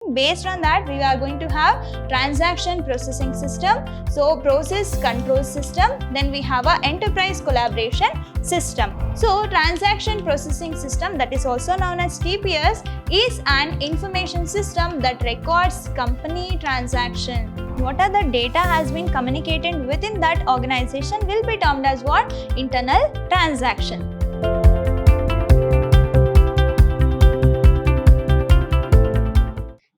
processing. Based on that, we are going to have transaction processing system, so process control system, then we have a enterprise collaboration system. So transaction processing system, that is also known as TPS, is an information system that records company transaction. What are the data has been communicated within that organization will be termed as what? Internal transaction.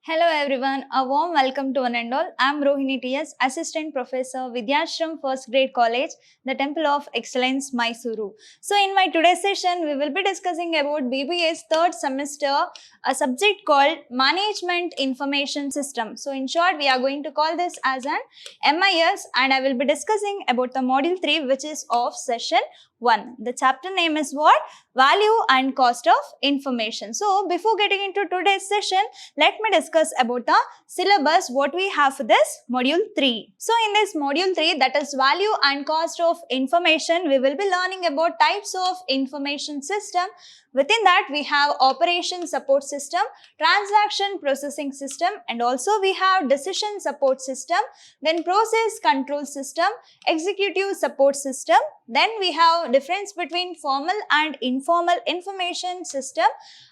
Hello everyone, a warm welcome to one and all. I am Rohini TS, Assistant Professor, Vidhyaashram First Grade College, the Temple of Excellence, MYSURU. So in my today's session, we will be discussing about B.B.A's third semester, a subject called Management Information System. So in short, we are going to call this as an MIS, and I will be discussing about the module 3, which is of session 1. The chapter name is what? Value and cost of information. So before getting into today's session, let me discuss about the syllabus, what we have for this module 3. So in this module 3, that is value and cost of information, we will be learning about types of information system. Within that, we have operation support system, transaction processing system, and also we have decision support system, then process control system, executive support system, then we have difference between formal and informal information system,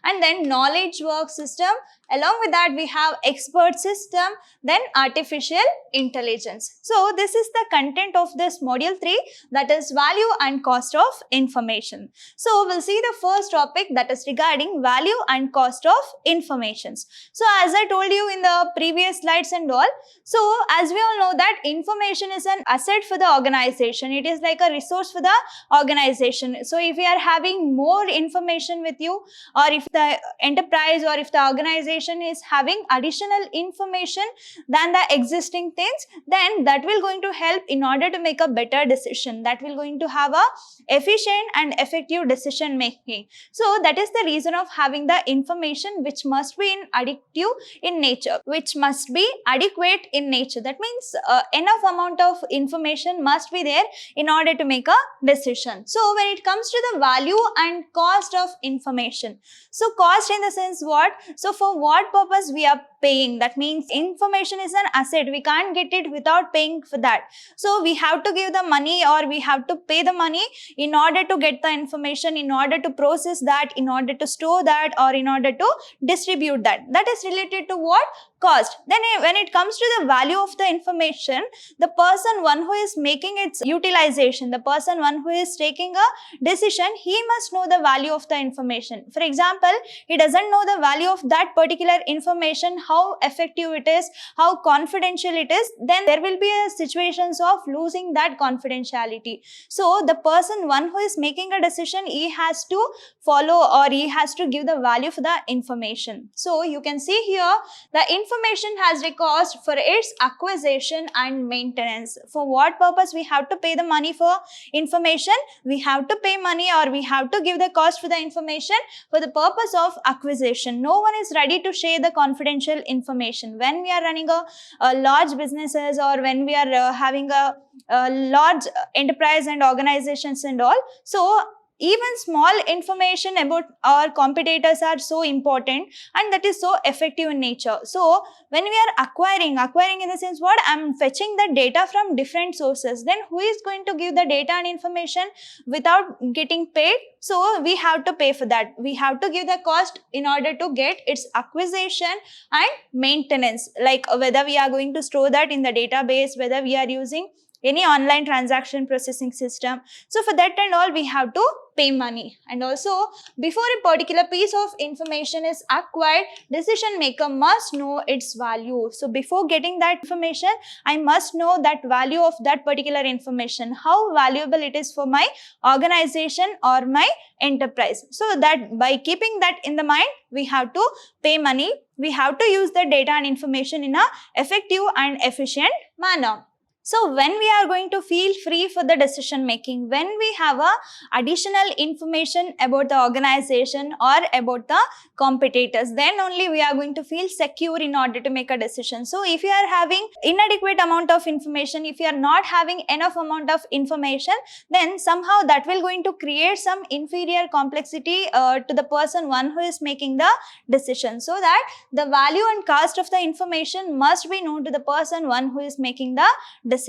and then knowledge work system. Along with that, we have expert system, then artificial intelligence. So this is the content of this module 3, that is value and cost of information. So we'll see the first topic, that is regarding value and cost of information. So as I told you in the previous slides and all, so as we all know that information is an asset for the organization. It is like a resource for the organization. So if we are having more information with you, or if the enterprise or if the organization is having additional information than the existing things, then that will going to help in order to make a better decision. That will going to have a efficient and effective decision making. So that is the reason of having the information which must be additive in nature, which must be adequate in nature. That means enough amount of information must be there in order to make a decision. So when it comes to the value and cost of information, so cost in the sense what? So for what purpose we are paying? That means information is an asset. We can't get it without paying for that. So we have to give the money, or we have to pay the money in order to get the information, in order to process that, in order to store that, or in order to distribute that. That is related to what? Cost. Then when it comes to the value of the information, the person one who is making its utilization, the person one who is taking a decision, he must know the value of the information. For example, he doesn't know the value of that particular information, how effective it is, how confidential it is, then there will be a situations of losing that confidentiality. So the person one who is making a decision, he has to follow, or he has to give the value for the information. So you can see here, the information has a cost for its acquisition and maintenance. For what purpose we have to pay the money for information? We have to pay money, or we have to give the cost for the information for the purpose of acquisition. No one is ready to share the confidential information. When we are running a large businesses, or when we are having a large enterprise and organizations and all, so even small information about our competitors are so important, and that is so effective in nature. So when we are acquiring in the sense what? I'm fetching the data from different sources. Then who is going to give the data and information without getting paid? So we have to pay for that. We have to give the cost in order to get its acquisition and maintenance, like whether we are going to store that in the database, whether we are using any online transaction processing system. So for that and all, we have to pay money. And also, before a particular piece of information is acquired, decision maker must know its value. So before getting that information, I must know that value of that particular information, how valuable it is for my organization or my enterprise. So that by keeping that in the mind, we have to pay money. We have to use the data and information in a effective and efficient manner. So when we are going to feel free for the decision making, when we have a additional information about the organization or about the competitors, then only we are going to feel secure in order to make a decision. So if you are having inadequate amount of information, if you are not having enough amount of information, then somehow that will going to create some inferior complexity to the person one who is making the decision, so that the value and cost of the information must be known to the person one who is making the decision.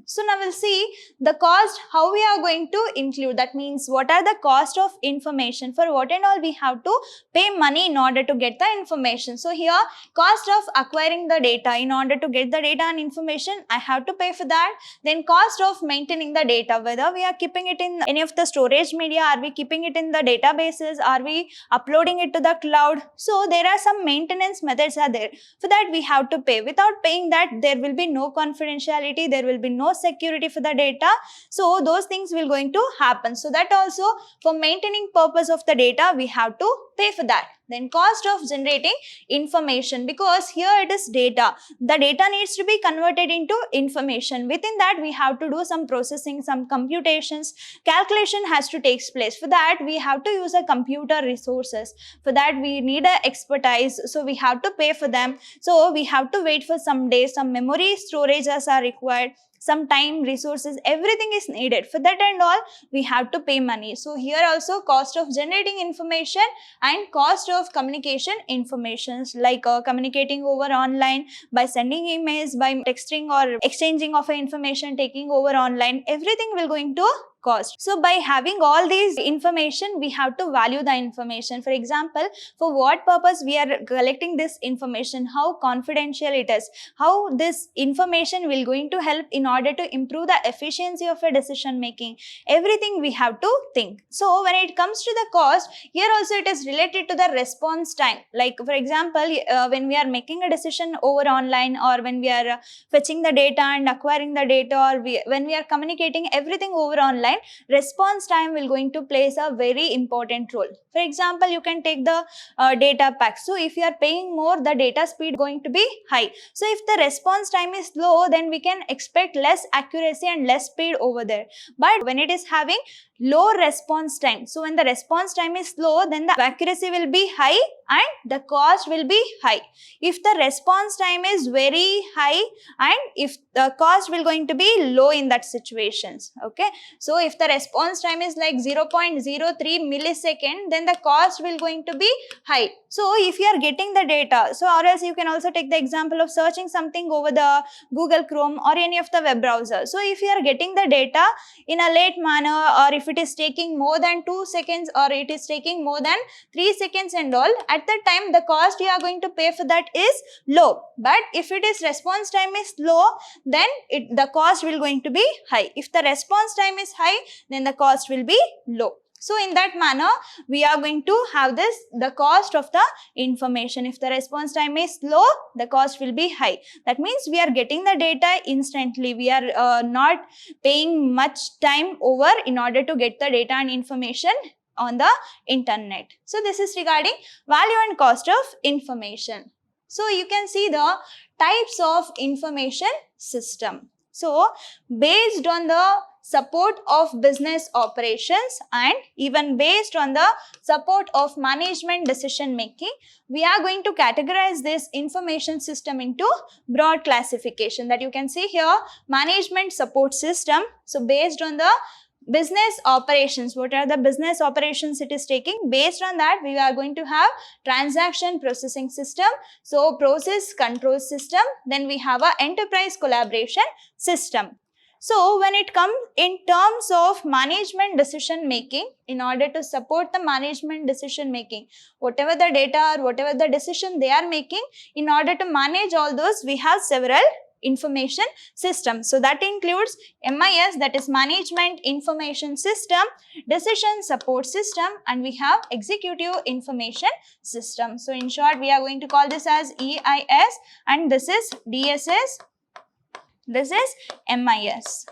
So now we'll see the cost, how we are going to include. That means what are the cost of information, for what and all we have to pay money in order to get the information. So here, cost of acquiring the data. In order to get the data and information, I have to pay for that. Then cost of maintaining the data, whether we are keeping it in any of the storage media, are we keeping it in the databases, are we uploading it to the cloud. So there are some maintenance methods are there. For that we have to pay. Without paying that, there will be no confidentiality, there will be no security for the data. So those things will going to happen. So that also, for maintaining purpose of the data, we have to pay for that. Then cost of generating information, because here it is data. The data needs to be converted into information. Within that, we have to do some processing, some computations, calculation has to take place. For that, we have to use a computer resources. For that, we need a expertise. So we have to pay for them. So we have to wait for some days, some memory storages are required, some time, resources, everything is needed. For that and all, we have to pay money. So here also, cost of generating information and cost of communication informations, like communicating over online, by sending emails, by texting or exchanging of information, taking over online, everything will going to cost. So by having all these information, we have to value the information. For example, for what purpose we are collecting this information, how confidential it is, how this information will going to help in order to improve the efficiency of a decision making, everything we have to think. So when it comes to the cost, here also it is related to the response time. Like for example, when we are making a decision over online, or when we are fetching the data and acquiring the data, or when we are communicating everything over online, response time will going to plays a very important role. For example, you can take the data pack. So if you are paying more, the data speed going to be high. So if the response time is low, then we can expect less accuracy and less speed over there. But when it is having low response time, so when the response time is low, then the accuracy will be high and the cost will be high. If the response time is very high and if the cost will going to be low in that situations. Okay, so if the response time is like 0.03 millisecond, then the cost will going to be high. So if you are getting the data, so or else you can also take the example of searching something over the Google Chrome or any of the web browser. So if you are getting the data in a late manner, or if it is taking more than 2 seconds, or it is taking more than 3 seconds and all, at that time the cost you are going to pay for that is low. But if it is response time is low, then the cost will going to be high. If the response time is high, then the cost will be low. So in that manner, we are going to have this, the cost of the information. If the response time is low, the cost will be high. That means we are getting the data instantly. We are not paying much time over in order to get the data and information on the internet. So this is regarding value and cost of information. So you can see the types of information system. So based on the support of business operations and even based on the support of management decision making, we are going to categorize this information system into broad classification that you can see here. Management support system. So based on the business operations, what are the business operations it is taking, based on that we are going to have transaction processing system, so process control system. Then we have a enterprise collaboration system. So when it comes in terms of management decision making, in order to support the management decision making, whatever the data or whatever the decision they are making, in order to manage all those, we have several information systems. So that includes MIS, that is Management Information System, Decision Support System, and we have Executive Information System. So in short, we are going to call this as EIS, and this is DSS, this is MIS.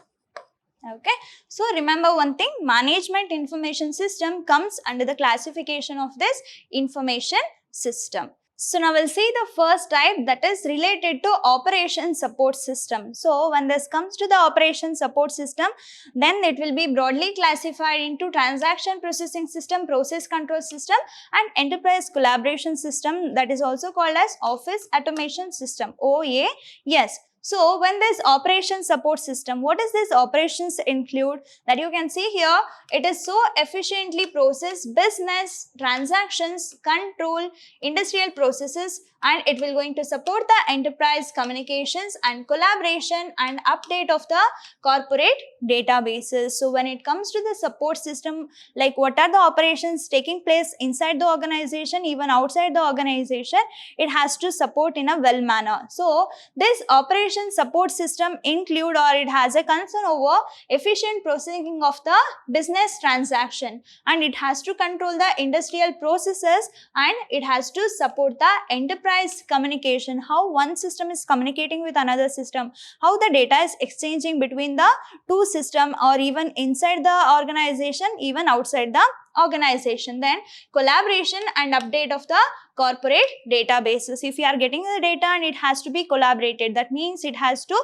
Okay, so remember one thing, Management Information System comes under the classification of this information system. So now we'll see the first type, that is related to operation support system. So when this comes to the operation support system, then it will be broadly classified into transaction processing system, process control system, and enterprise collaboration system, that is also called as office automation system, OA. Yes. So when this operation support system, what is this operations include? That you can see here, it is so efficiently process business transactions, control industrial processes, and it will going to support the enterprise communications and collaboration and update of the corporate databases. So when it comes to the support system, like what are the operations taking place inside the organization, even outside the organization, it has to support in a well manner. So this operation support system include, or it has a concern over efficient processing of the business transaction, and it has to control the industrial processes, and it has to support the enterprise communication, how one system is communicating with another system, how the data is exchanging between the two system, or even inside the organization, even outside the organization. Then collaboration and update of the corporate databases. If you are getting the data and it has to be collaborated, that means it has to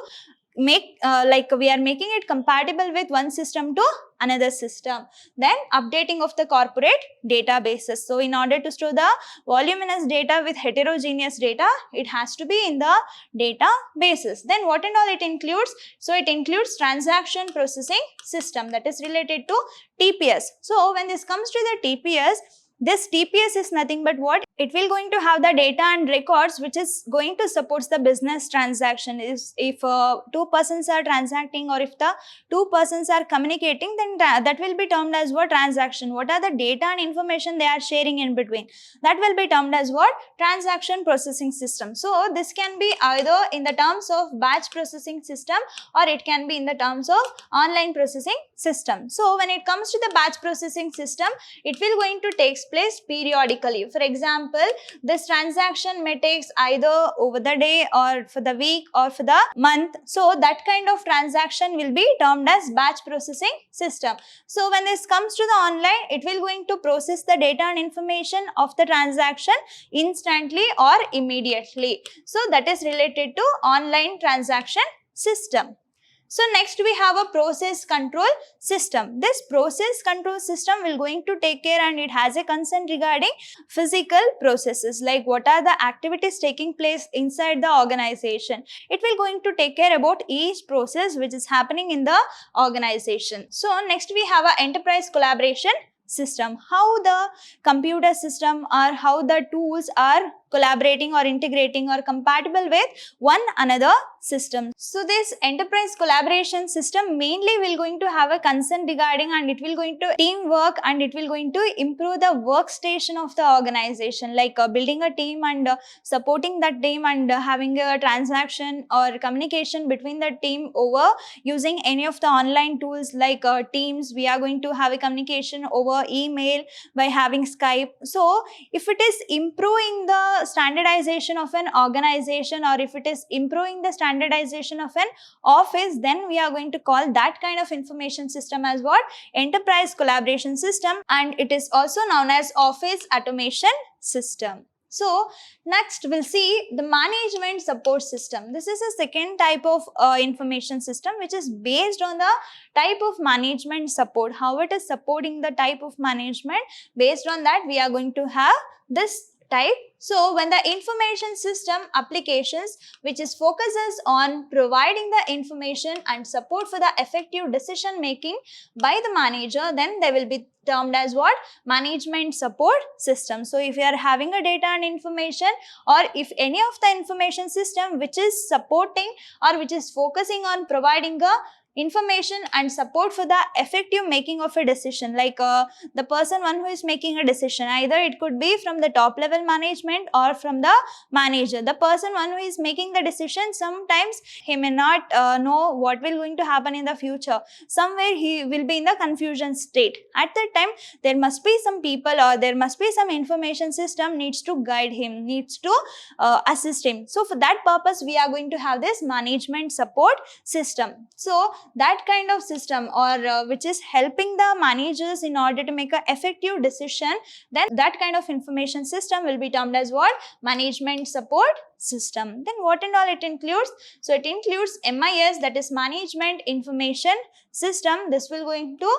make like we are making it compatible with one system to another system. Then updating of the corporate databases. So in order to store the voluminous data with heterogeneous data, it has to be in the databases. Then what and all it includes? So it includes transaction processing system, that is related to TPS. So when this comes to the TPS, this TPS is nothing but what? It will going to have the data and records which is going to support the business transaction. If two persons are transacting, or if the two persons are communicating, then that will be termed as what? Transaction. What are the data and information they are sharing in between? That will be termed as what? Transaction processing system. So this can be either in the terms of batch processing system, or it can be in the terms of online processing system. So when it comes to the batch processing system, it will going to take place periodically. For example, this transaction may take either over the day, or for the week, or for the month. So that kind of transaction will be termed as batch processing system. So when this comes to the online, it will going to process the data and information of the transaction instantly or immediately. So that is related to online transaction system. So next we have a process control system. This process control system will going to take care, and it has a concern regarding physical processes, like what are the activities taking place inside the organization. It will going to take care about each process which is happening in the organization. So next we have a enterprise collaboration system, how the computer system or how the tools are collaborating or integrating or compatible with one another system. So this enterprise collaboration system mainly will going to have a concern regarding, and it will going to teamwork, and it will going to improve the workstation of the organization, like building a team and supporting that team, and having a transaction or communication between the team over using any of the online tools like Teams. We are going to have a communication over email by having Skype. So if it is improving the standardization of an organization, or if it is improving the standardization of an office, then we are going to call that kind of information system as what? Enterprise collaboration system, and it is also known as office automation system. So next we'll see the management support system. This is a second type of information system which is based on the type of management support, how it is supporting the type of management. Based on that, we are going to have this type. So when the information system applications which is focuses on providing the information and support for the effective decision making by the manager, then they will be termed as what? Management support system. So if you are having a data and information, or if any of the information system which is supporting or which is focusing on providing a information and support for the effective making of a decision, like the person one who is making a decision, either it could be from the top level management or from the manager. The person one who is making the decision, sometimes he may not know what will going to happen in the future. Somewhere he will be in the confusion state. At that time, there must be some people, or there must be some information system needs to guide him, needs to assist him. So for that purpose, we are going to have this management support system. So that kind of system or which is helping the managers in order to make an effective decision, then that kind of information system will be termed as what? Management support system. Then what and all it includes? So it includes MIS, that is Management Information System. This will going to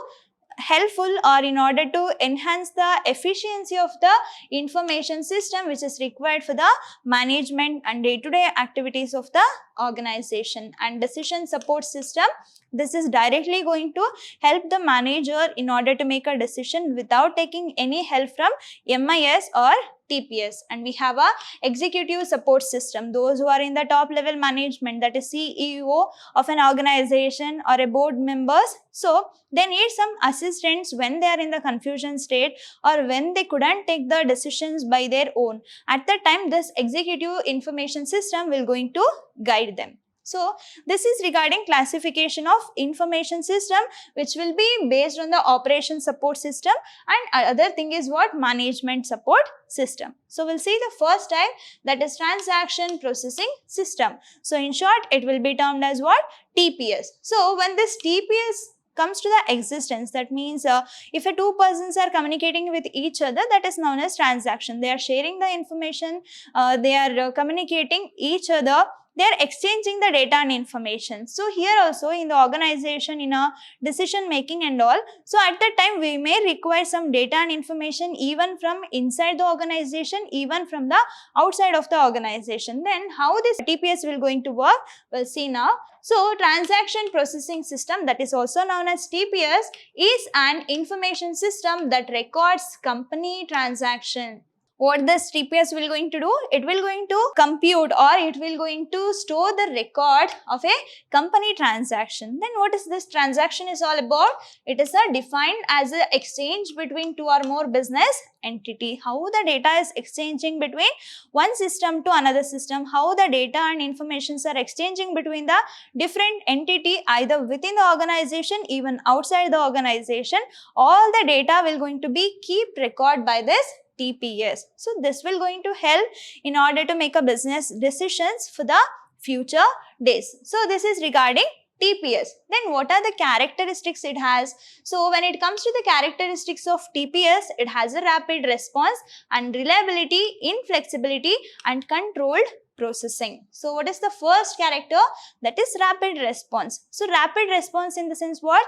helpful or in order to enhance the efficiency of the information system which is required for the management and day-to-day activities of the organization. And decision support system, this is directly going to help the manager in order to make a decision without taking any help from MIS or TPS. And we have a executive support system, those who are in the top level management, that is CEO of an organization or a board members. So they need some assistance when they are in the confusion state or when they couldn't take the decisions by their own. At that time, this executive information system will going to guide them. So this is regarding classification of information system, which will be based on the operation support system, and other thing is what? Management support system. So we'll see the first type, that is transaction processing system. So in short, it will be termed as what? TPS. So when this TPS comes to the existence, that means if a two persons are communicating with each other, that is known as transaction. They are sharing the information, they are communicating each other, they are exchanging the data and information. So here also in the organization, in a decision making and all, so at that time we may require some data and information even from inside the organization, even from the outside of the organization. Then how this TPS will going to work, we'll see now. So transaction processing system, that is also known as TPS, is an information system that records company transaction. What this TPS will going to do? It will going to compute or it will going to store the record of a company transaction. Then what is this transaction is all about? It is defined as an exchange between two or more business entity. How the data is exchanging between one system to another system, how the data and informations are exchanging between the different entity either within the organization, even outside the organization. All the data will going to be kept record by this TPS. So this will going to help in order to make a business decisions for the future days. So this is regarding TPS. Then what are the characteristics it has? So when it comes to the characteristics of TPS, it has a rapid response and reliability, inflexibility and controlled processing. So what is the first character? That is rapid response. So rapid response in the sense what?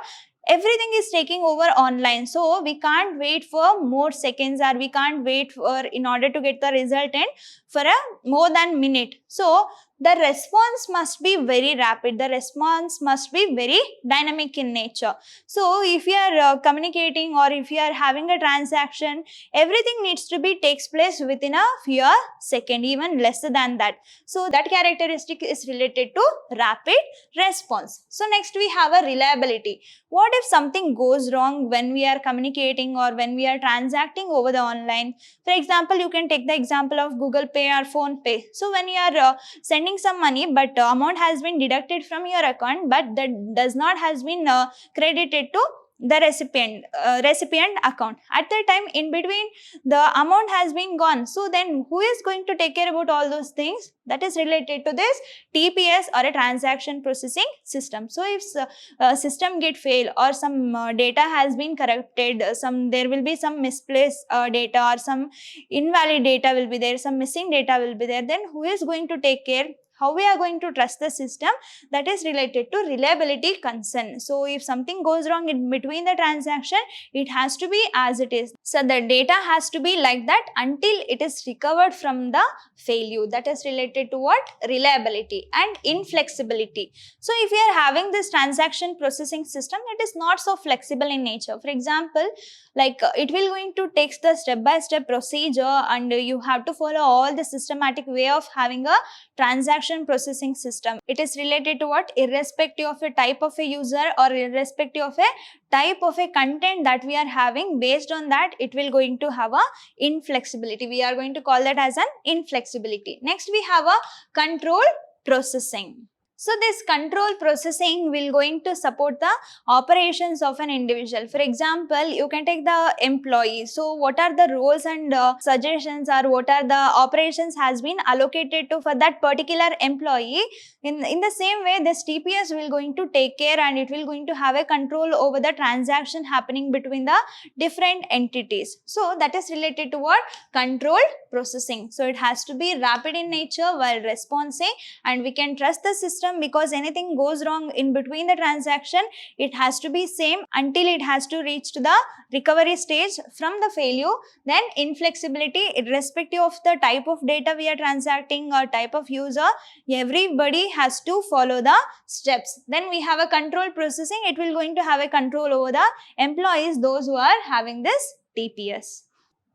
Everything is taking over online, so we can't wait for more seconds or we can't wait for in order to get the resultant for a more than minute. So the response must be very rapid, the response must be very dynamic in nature. So if you are communicating or if you are having a transaction, everything needs to be takes place within a few seconds, even lesser than that. So that characteristic is related to rapid response. So next we have a reliability. What if something goes wrong when we are communicating or when we are transacting over the online? For example, you can take the example of Google Pay or Phone Pay. So when you are sending some money, but amount has been deducted from your account, but that does not has been credited to the recipient account. At that time, in between, the amount has been gone. So then who is going to take care about all those things? That is related to this TPS or a transaction processing system. So if system get failed or some data has been corrupted, there will be some misplaced data or some invalid data will be there, some missing data will be there, then who is going to take care? How we are going to trust the system? That is related to reliability concern. So if something goes wrong in between the transaction, it has to be as it is. So the data has to be like that until it is recovered from the failure. That is related to what? Reliability and inflexibility. So if we are having this transaction processing system, it is not so flexible in nature. For example, like it will going to take the step-by-step procedure and you have to follow all the systematic way of having a transaction processing system. It is related to what? Irrespective of a type of a user or irrespective of a type of a content that we are having, based on that it will going to have a inflexibility. We are going to call that as an inflexibility. Next we have a control processing. So this control processing will going to support the operations of an individual. For example, you can take the employee. So what are the roles and suggestions, or what are the operations has been allocated to for that particular employee. In the same way, this TPS will going to take care, and it will going to have a control over the transaction happening between the different entities. So that is related to what? Controlled processing. So it has to be rapid in nature while responding, and we can trust the system because anything goes wrong in between the transaction, it has to be same until it has to reach to the recovery stage from the failure. Then inflexibility, irrespective of the type of data we are transacting or type of user, everybody has to follow the steps. Then we have a control processing. It will going to have a control over the employees, those who are having this TPS.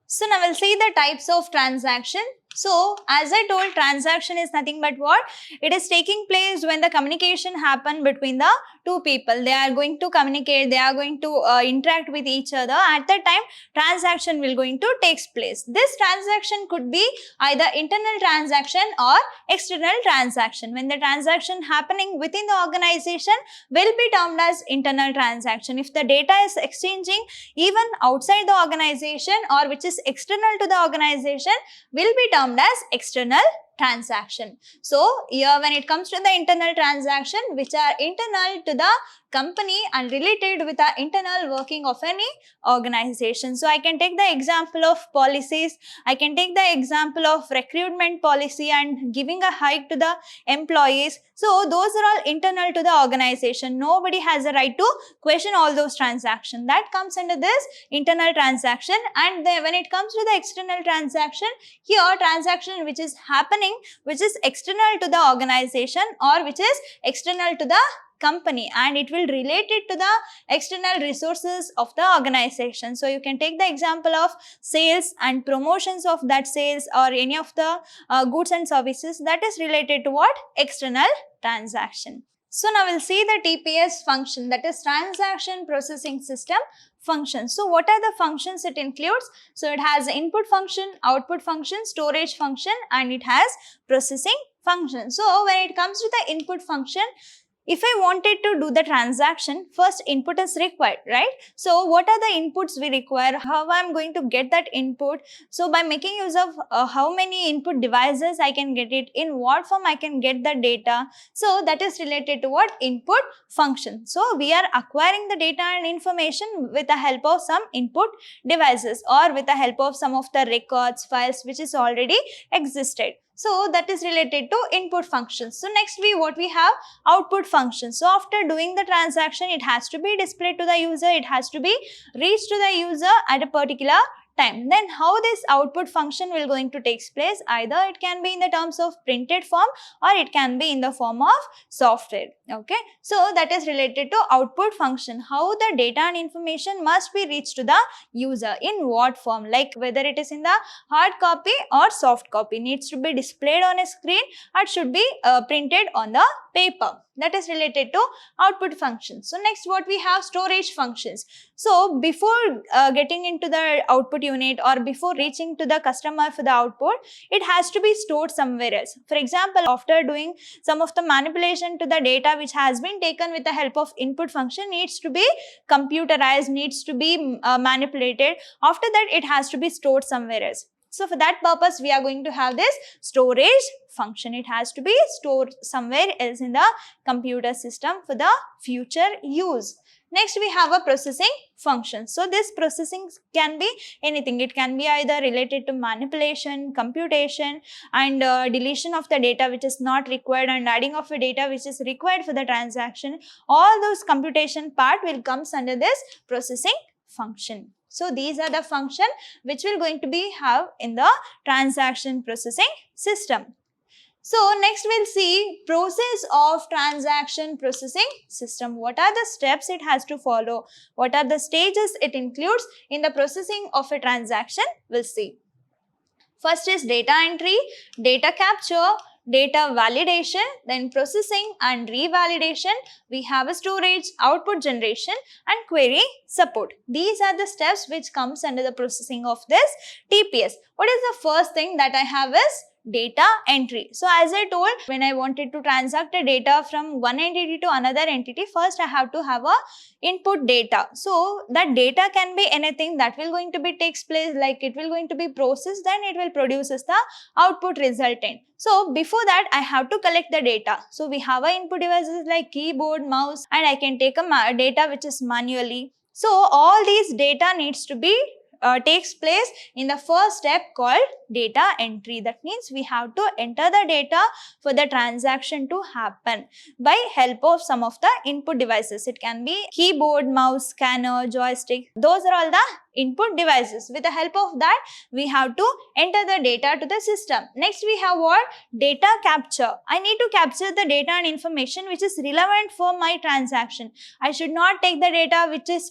So now we'll see the types of transaction. So as I told, transaction is nothing but what? It is taking place when the communication happen between the two people. They are going to communicate, they are going to interact with each other. At that time, transaction will going to take place. This transaction could be either internal transaction or external transaction. When the transaction happening within the organization will be termed as internal transaction. If the data is exchanging even outside the organization or which is external to the organization, will be termed as external transaction. So here when it comes to the internal transaction, which are internal to the company and related with the internal working of any organization. So I can take the example of policies, I can take the example of recruitment policy and giving a hike to the employees. So those are all internal to the organization. Nobody has a right to question all those transactions. That comes under this internal transaction. And then when it comes to the external transaction, here transaction which is happening, which is external to the organization or which is external to the company, and it will relate it to the external resources of the organization. So you can take the example of sales and promotions of that sales or any of the goods and services that is related to what? External transaction. So now we'll see the TPS function, that is transaction processing system function. So what are the functions it includes? So it has input function, output function, storage function, and it has processing function. So when it comes to the input function, if I wanted to do the transaction, first input is required, right? So what are the inputs we require? How I'm going to get that input? So by making use of how many input devices I can get it, in what form I can get the data. So that is related to what? Input function. So we are acquiring the data and information with the help of some input devices or with the help of some of the records, files which is already existed. So that is related to input functions. So next what we have? Output function. So after doing the transaction, it has to be displayed to the user, it has to be reached to the user at a particular time. Then how this output function will going to take place? Either it can be in the terms of printed form or it can be in the form of software. Okay, so that is related to output function. How the data and information must be reached to the user, in what form, like whether it is in the hard copy or soft copy, needs to be displayed on a screen or should be printed on the paper. That is related to output function. So next what we have? Storage functions. So before getting into the output unit or before reaching to the customer for the output, it has to be stored somewhere else. For example, after doing some of the manipulation to the data which has been taken with the help of input function, needs to be computerized, needs to be manipulated. After that, it has to be stored somewhere else. So for that purpose, we are going to have this storage function. It has to be stored somewhere else in the computer system for the future use. Next, we have a processing function. So this processing can be anything. It can be either related to manipulation, computation, and deletion of the data which is not required and adding of the data which is required for the transaction. All those computation part will comes under this processing function. So these are the function which will going to be have in the transaction processing system. So next we'll see process of transaction processing system. What are the steps it has to follow? What are the stages it includes in the processing of a transaction? We'll see. First is data entry, data capture, data validation, then processing and revalidation. We have a storage, output generation, and query support. These are the steps which comes under the processing of this TPS. What is the first thing that I have is data entry. So as I told, when I wanted to transact a data from one entity to another entity, first I have to have a input data. So that data can be anything that will going to be takes place, like it will going to be processed, then it will produces the output resultant. So before that I have to collect the data. So we have our input devices like keyboard, mouse, and I can take a data which is manually. So all these data needs to be takes place in the first step called data entry. That means we have to enter the data for the transaction to happen by help of some of the input devices. It can be keyboard, mouse, scanner, joystick. Those are all the input devices. With the help of that, we have to enter the data to the system. Next we have what? Data capture. I need to capture the data and information which is relevant for my transaction. I should not take the data which is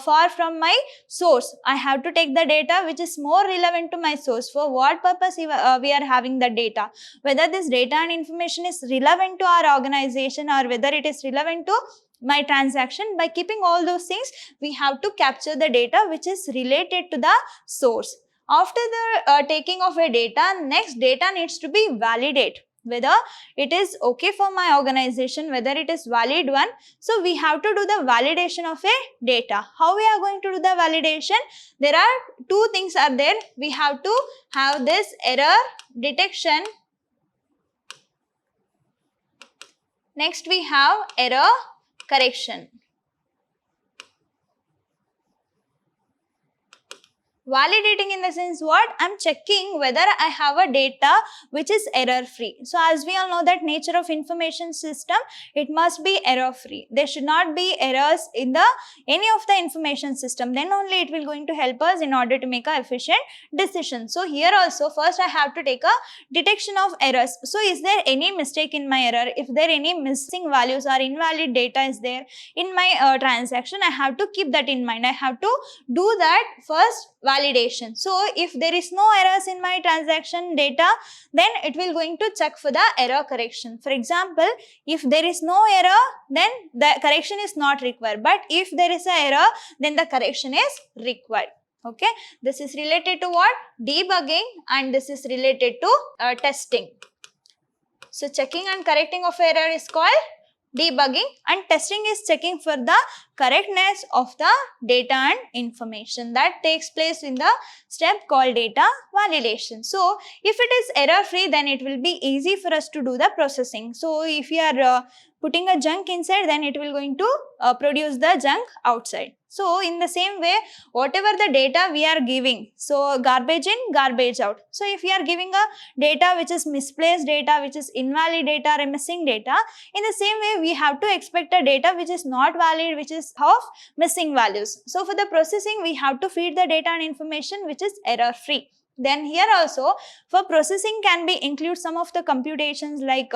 far from my source. I have to take the data which is more relevant to my source. For what purpose we are having the data? Whether this data and information is relevant to our organization or whether it is relevant to my transaction. By keeping all those things, we have to capture the data which is related to the source. After the taking of a data, next data needs to be validated, whether it is okay for my organization, whether it is valid one. So we have to do the validation of a data. How we are going to do the validation? There are two things are there. We have to have this error detection. Next we have error correction. Validating in the sense what? I'm checking whether I have a data which is error free. So as we all know that nature of information system, it must be error free. There should not be errors in the any of the information system. Then only it will going to help us in order to make a efficient decision. So here also first I have to take a detection of errors. So is there any mistake in my error? If there any missing values or invalid data is there in my transaction, I have to keep that in mind. I have to do that first validation. So if there is no errors in my transaction data, then it will going to check for the error correction. For example, if there is no error, then the correction is not required. But if there is an error, then the correction is required. Okay, this is related to what? Debugging, and this is related to testing. So checking and correcting of error is called debugging, and testing is checking for the correctness of the data and information. That takes place in the step called data validation. So if it is error free, then it will be easy for us to do the processing. So if you are putting a junk inside, then it will going to produce the junk outside. So in the same way, whatever the data we are giving, so garbage in, garbage out. So if you are giving a data which is misplaced data, which is invalid data or missing data, in the same way we have to expect a data which is not valid, which is of missing values. So for the processing, we have to feed the data and information which is error free. Then here also for processing can be include some of the computations, like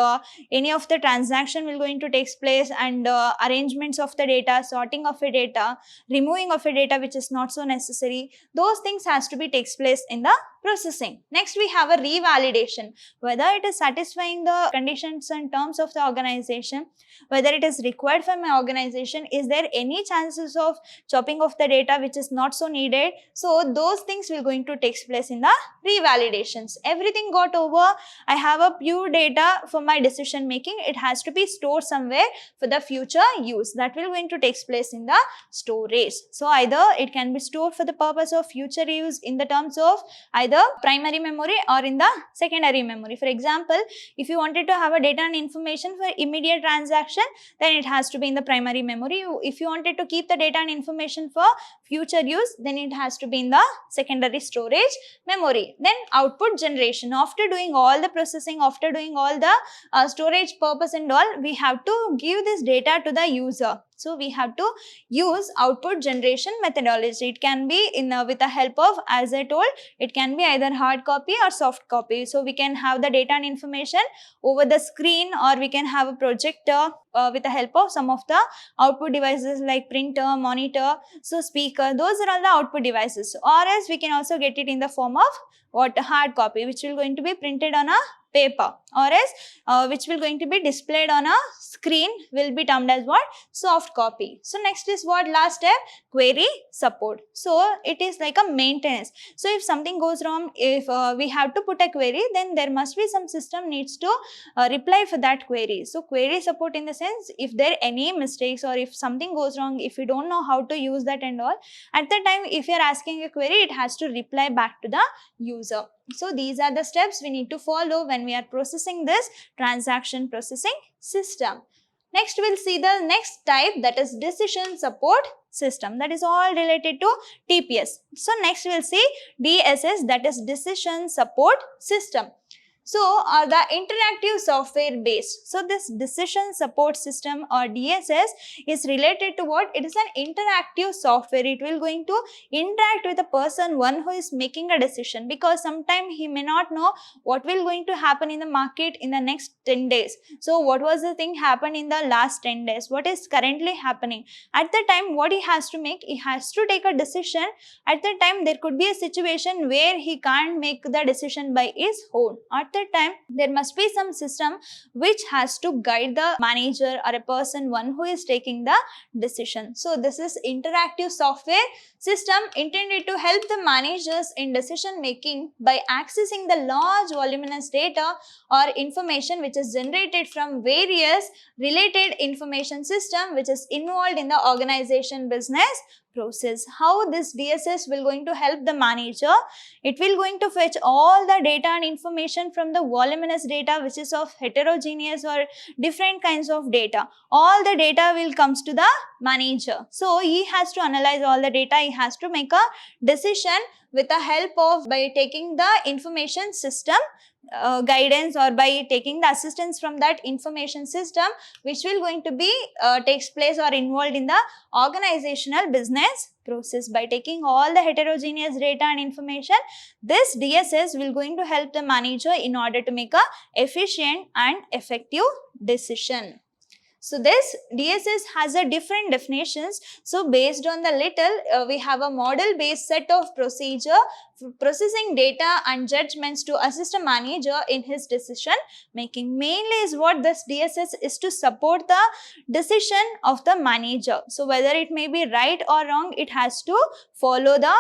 any of the transaction will going to take place, and arrangements of the data, sorting of a data, removing of a data which is not so necessary. Those things has to be takes place in the processing. Next we have a revalidation, whether it is satisfying the conditions and terms of the organization, whether it is required for my organization, is there any chances of chopping of the data which is not so needed. So those things will going to take place in the revalidations. Everything got over, I have a pure data for my decision making. It has to be stored somewhere for the future use. That will going to take place in the storage. So either it can be stored for the purpose of future use in the terms of either primary memory or in the secondary memory. For example, if you wanted to have a data and information for immediate transaction, then it has to be in the primary memory. If you wanted to keep the data and information for future use, then it has to be in the secondary storage memory. Then output generation. After doing all the processing, after doing all the storage purpose and all, we have to give this data to the user. So we have to use output generation methodology. It can be in with the help of, as I told, it can be either hard copy or soft copy. So we can have the data and information over the screen, or we can have a projector with the help of some of the output devices like printer, monitor, so speaker. Those are all the output devices. Or else we can also get it in the form of what? Hard copy, which will going to be printed on a paper, or else which will going to be displayed on a screen will be termed as what? Soft copy. So next is what? Last step, query support. So it is like a maintenance. So if something goes wrong, if we have to put a query, then there must be some system needs to reply for that query. So query support in the sense, if there are any mistakes or if something goes wrong, if you don't know how to use that and all, at the time if you are asking a query, it has to reply back to the user. So these are the steps we need to follow when we are processing this transaction processing system. Next, we'll see the next type, that is decision support system. That is all related to TPS. So next we'll see DSS, that is decision support system. So the interactive software based. So this decision support system or DSS is related to what? It is an interactive software. It will going to interact with the person, one who is making a decision, because sometimes he may not know what will going to happen in the market in the next 10 days. So what was the thing happened in the last 10 days? What is currently happening? At the time what he has to make, he has to take a decision. At the time there could be a situation where he can't make the decision by his own. At the time there must be some system which has to guide the manager or a person, one who is taking the decision. So this is interactive software system intended to help the managers in decision making by accessing the large voluminous data or information which is generated from various related information system which is involved in the organization business process. How this DSS will going to help the manager? It will going to fetch all the data and information from the voluminous data which is of heterogeneous or different kinds of data. All the data will comes to the manager. So he has to analyze all the data. He has to make a decision with the help of by taking the information system guidance or by taking the assistance from that information system which will going to be takes place or involved in the organizational business process. By taking all the heterogeneous data and information, this DSS will going to help the manager in order to make a efficient and effective decision. So this DSS has a different definitions. So based on the little, we have a model based set of procedure for processing data and judgments to assist a manager in his decision making. Mainly is what this DSS is to support the decision of the manager. So whether it may be right or wrong, it has to follow the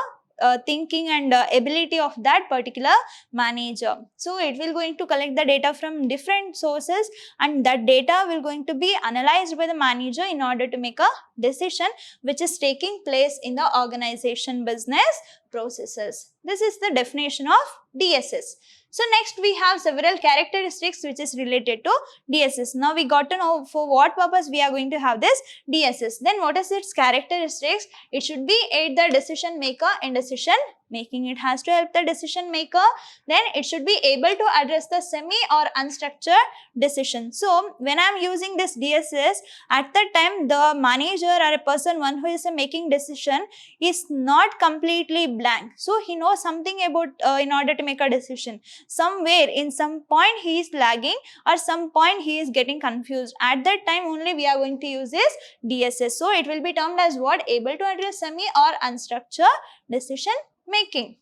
thinking and ability of that particular manager. So it will going to collect the data from different sources and that data will going to be analyzed by the manager in order to make a decision which is taking place in the organization business processes. This is the definition of DSS. So next we have several characteristics which is related to DSS. Now we got to know for what purpose we are going to have this DSS. Then what is its characteristics? It should be aid the decision maker in decision making. It has to help the decision maker. Then it should be able to address the semi or unstructured decision. So when I am using this DSS, at that time the manager or a person, one who is making decision, is not completely blank. So he knows something about in order to make a decision. Somewhere in some point he is lagging or some point he is getting confused. At that time only we are going to use this DSS. So it will be termed as what? Able to address semi or unstructured decision making.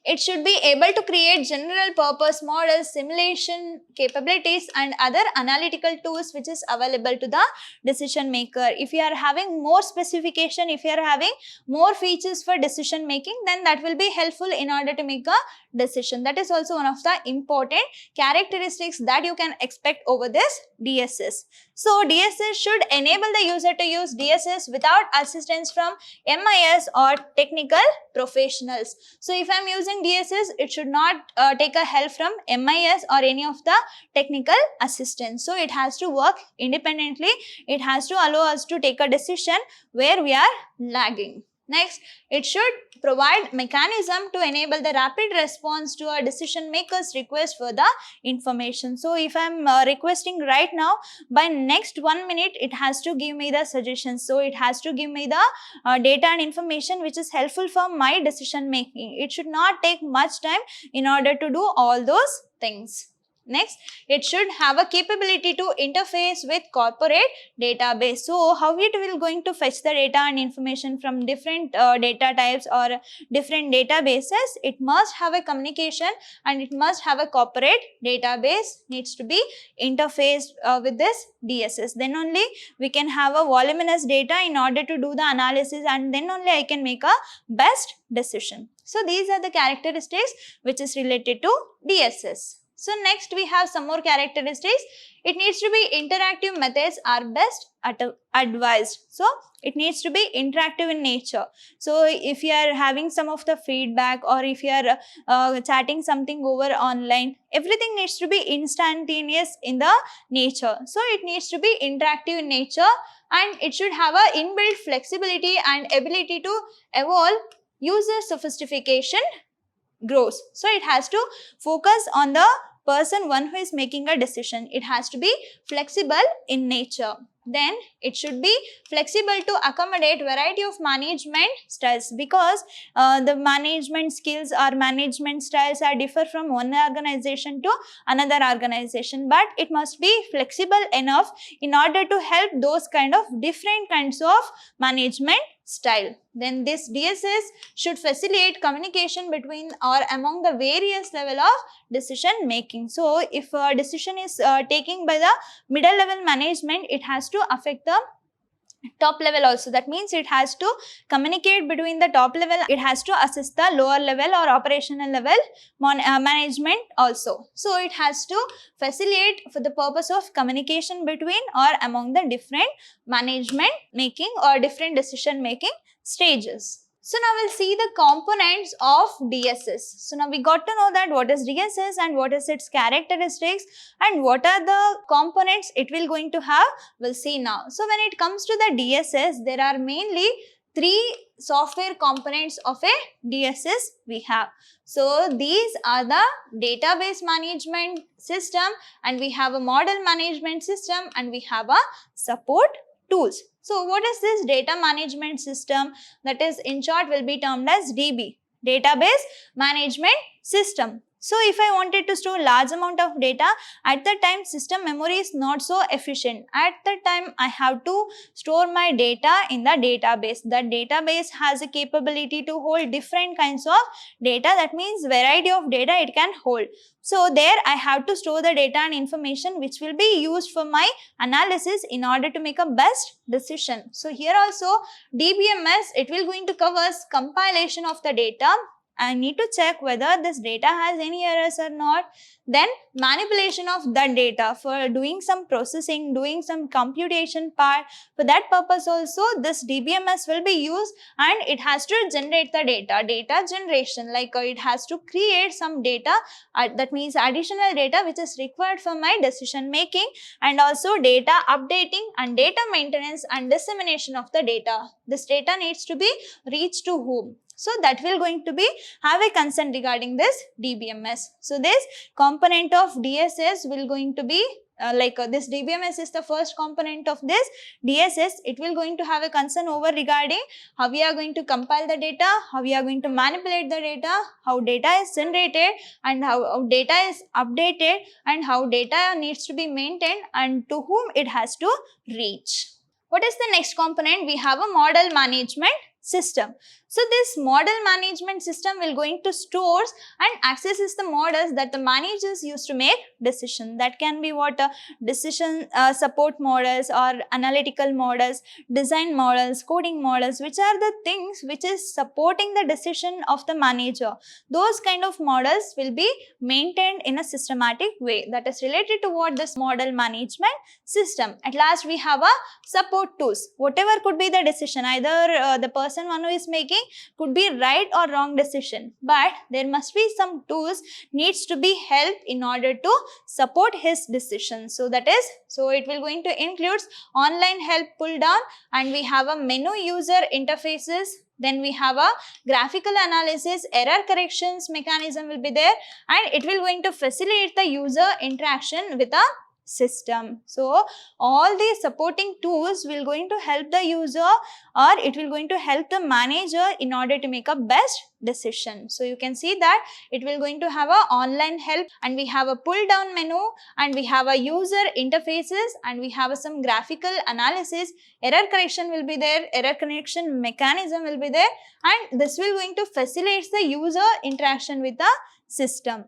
It should be able to create general purpose models, simulation capabilities and other analytical tools which is available to the decision maker. If you are having more specification, if you are having more features for decision making, then that will be helpful in order to make a decision. That is also one of the important characteristics that you can expect over this DSS. So DSS should enable the user to use DSS without assistance from MIS or technical professionals. So if I am using DSS, it should not take a help from MIS or any of the technical assistance. So it has to work independently. It has to allow us to take a decision where we are lagging. Next, it should provide mechanism to enable the rapid response to a decision maker's request for the information. So if I am requesting right now, by next 1 minute, it has to give me the suggestions. So it has to give me the data and information which is helpful for my decision making. It should not take much time in order to do all those things. Next, it should have a capability to interface with corporate database. So how it will going to fetch the data and information from different data types or different databases? It must have a communication and it must have a corporate database, needs to be interfaced with this DSS. Then only we can have a voluminous data in order to do the analysis, and then only I can make a best decision. So these are the characteristics which is related to DSS. So next we have some more characteristics. It needs to be interactive methods are best advised. So it needs to be interactive in nature. So if you are having some of the feedback, or if you are chatting something over online, everything needs to be instantaneous in the nature. So it needs to be interactive in nature, and it should have a inbuilt flexibility and ability to evolve. User sophistication grows. So it has to focus on the one who is making a decision. It has to be flexible in nature. Then it should be flexible to accommodate variety of management styles, because the management skills or management styles are differ from one organization to another organization, but it must be flexible enough in order to help those kind of different kinds of management style. Then this DSS should facilitate communication between or among the various level of decision making. So if a decision is taken by the middle level management, it has to affect the top level also. That means it has to communicate between the top level, it has to assist the lower level or operational level management also. So it has to facilitate for the purpose of communication between or among the different management making or different decision making stages. So now we'll see the components of DSS. So now we got to know that what is DSS and what is its characteristics and what are the components it will going to have. We'll see now. So when it comes to the DSS, there are mainly 3 software components of a DSS we have. So these are the database management system, and we have a model management system, and we have a support tools. So what is this data management system? That is, in short, will be termed as DB, database management system. So if I wanted to store large amount of data, at the time system memory is not so efficient. At the time I have to store my data in the database. That database has a capability to hold different kinds of data. That means variety of data it can hold. So there I have to store the data and information which will be used for my analysis in order to make a best decision. So here also DBMS, it will going to cover compilation of the data. I need to check whether this data has any errors or not. Then manipulation of that data for doing some processing, doing some computation part. For that purpose also this DBMS will be used, and it has to generate the data generation, like it has to create some data, that means additional data which is required for my decision making, and also data updating and data maintenance and dissemination of the data. This data needs to be reached to whom? So that will going to be have a concern regarding this DBMS. So this component of DSS will going to be this DBMS is the first component of this DSS. It will going to have a concern over regarding how we are going to compile the data, how we are going to manipulate the data, how data is generated, and how data is updated, and how data needs to be maintained, and to whom it has to reach. What is the next component? We have a model management system. So this model management system will going to stores and accesses the models that the managers use to make decision. That can be what decision support models or analytical models, design models, coding models, which are the things which is supporting the decision of the manager. Those kind of models will be maintained in a systematic way. That is related to what this model management system. At last we have a support tools. Whatever could be the decision, either the person one who is making could be right or wrong decision, but there must be some tools needs to be helped in order to support his decision. So that is, so it will going to include online help pull down, and we have a menu user interfaces. Then we have a graphical analysis, error corrections mechanism will be there, and it will going to facilitate the user interaction with a system. So all these supporting tools will going to help the user, or it will going to help the manager in order to make a best decision. So you can see that it will going to have a online help, and we have a pull down menu, and we have a user interfaces, and we have some graphical analysis. Error correction will be there, error correction mechanism will be there, and this will going to facilitate the user interaction with the system.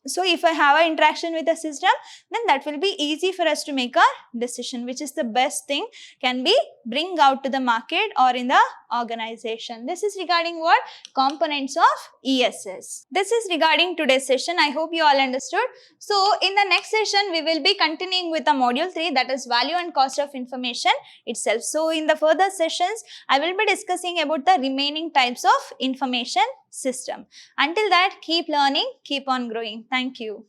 So if I have an interaction with the system, then that will be easy for us to make a decision, which is the best thing can be bring out to the market or in the organization. This is regarding what? Components of ESS. This is regarding today's session. I hope you all understood. So in the next session, we will be continuing with the module 3, that is value and cost of information itself. So in the further sessions, I will be discussing about the remaining types of information system. Until that, keep learning, keep on growing. Thank you.